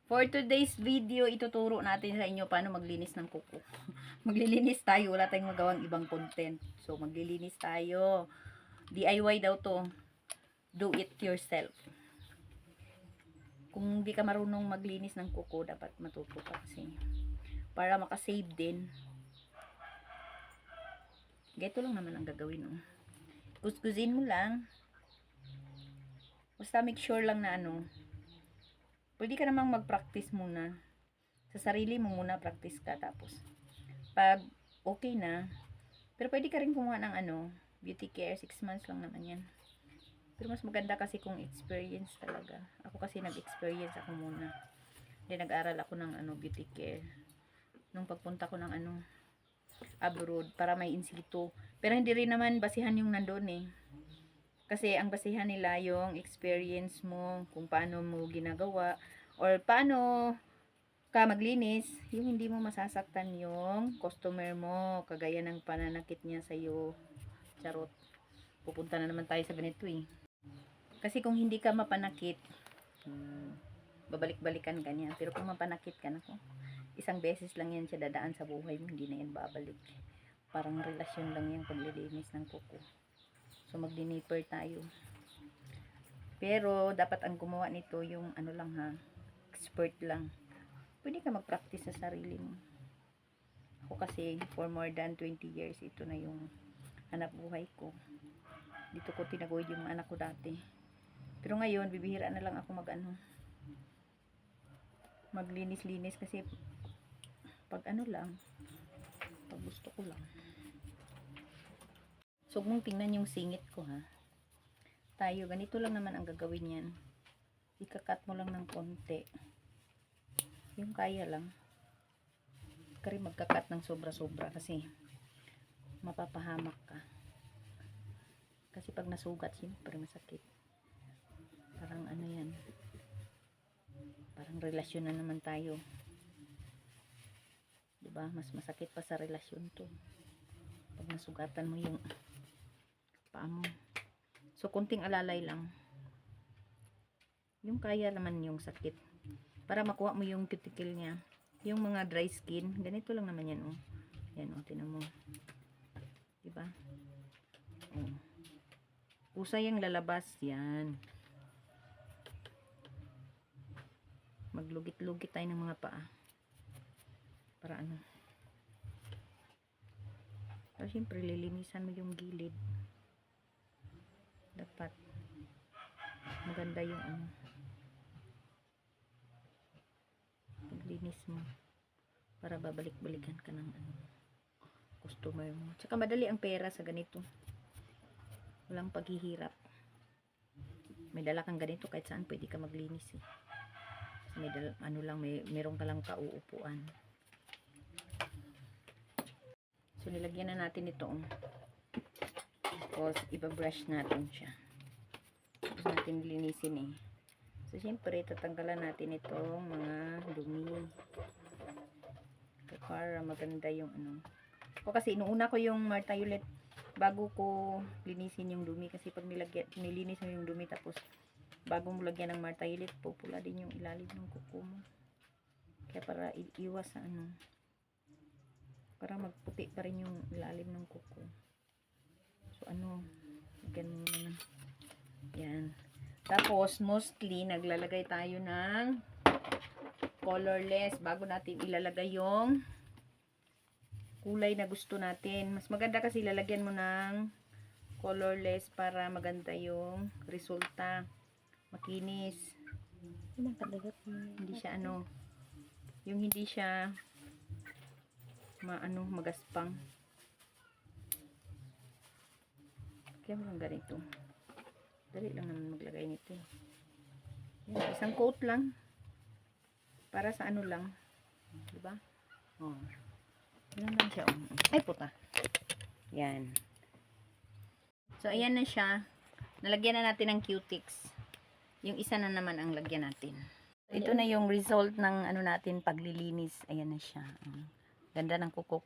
For today's video, ituturo natin sa inyo paano maglinis ng kuko. Maglilinis tayo, wala tayong magawang ibang content. So, maglilinis tayo. DIY daw to. Do it yourself. Kung hindi ka marunong maglinis ng kuko, dapat matuto ka kasi. Para makasave din. Ganito lang naman ang gagawin. Oh. Kuskusin mo lang. Basta make sure lang na pwede ka namang mag-practice muna. Sa sarili mo muna practice ka. Tapos, pag okay na, pero pwede ka rin kumuha ng beauty care. 6 months lang naman yan. Pero mas maganda kasi kung experience talaga. Ako kasi nag-experience ako muna. Then nag-aral ako ng beauty care. Nung pagpunta ko ng abroad para may in situ. Pero hindi rin naman basihan yung nandun eh. Kasi ang basihan nila yung experience mo, kung paano mo ginagawa, or paano ka maglinis, yung hindi mo masasaktan yung customer mo, kagaya ng pananakit niya sa'yo. Charot. Pupunta na naman tayo sa ganito eh. Kasi kung hindi ka mapanakit, babalik-balikan ka niya. Pero kung mapanakit ka na, isang beses lang yan siya dadaan sa buhay mo, hindi na yan babalik. Parang relasyon lang yung paglilinis ng kuko. So, mag-diniper tayo. Pero, dapat ang gumawa nito yung lang ha, expert lang. Pwede ka mag-practice sa sarili mo. Ako kasi, for more than 20 years, ito na yung hanap buhay ko. Dito ko tinaguyod yung mga anak ko dati. Pero ngayon, bibihira na lang ako maglinis-linis kasi pag lang, pag gusto ko lang. So, kung tingnan yung singit ko ha. Tayo, ganito lang naman ang gagawin yan. Ikakat mo lang ng konti. Yung kaya lang. Kaya magkakat ng sobra-sobra kasi mapapahamak ka. Kasi pag nasugat, siyempre masakit. Parang yan. Parang relasyon na naman tayo. Diba? Mas masakit pa sa relasyon to. Pag nasugatan mo yung paa mo. So, kunting alalay lang. Yung kaya naman yung sakit. Para makuha mo yung cuticle niya. Yung mga dry skin, ganito lang naman yan, oh. Yan, oh, tinan mo. Diba? Oh. Pusa yung lalabas, yan. Maglugit-lugit tayo ng mga paa. Para Pero syempre, lilinisan mo yung gilid. Dapat maganda yung paglinis mo para babalik-balikan ka ng customer mo. Tsaka madali ang pera sa ganito. Walang paghihirap. May dala kang ganito kahit saan pwede ka maglinis eh. May dala, meron ka lang kauupuan. So nilagyan na natin ito. Tapos iba-brush natin siya. Tapos natin linisin eh. So syempre tatanggalan natin itong mga dumi. Para maganda yung O kasi inuuna ko yung Martiolet bago ko linisin yung dumi kasi pag nilinis mo yung dumi tapos bago mo lagyan ng Martiolet, pupula din yung ilalim ng kuko mo. Kaya para iwas sa para magputi pa rin yung ilalim ng kuko. So lagyan mo na. Yan. Tapos mostly naglalagay tayo ng colorless bago natin ilalagay yung kulay na gusto natin. Mas maganda kasi lalagyan mo ng colorless para maganda yung resulta. Makinis. Hindi siya yung hindi siya magaspang. Kaya mo lang ganito. Dali lang naman maglagay nito. Yan, isang coat lang. Para sa lang. Diba? Oh. Yan lang siya. Ay, puta. Yan. So, ayan na siya. Nalagyan na natin ng Q-Tix. Yung isa na naman ang lagyan natin. Ito na yung result ng natin paglilinis. Ayan na siya. Ganda ng kuko.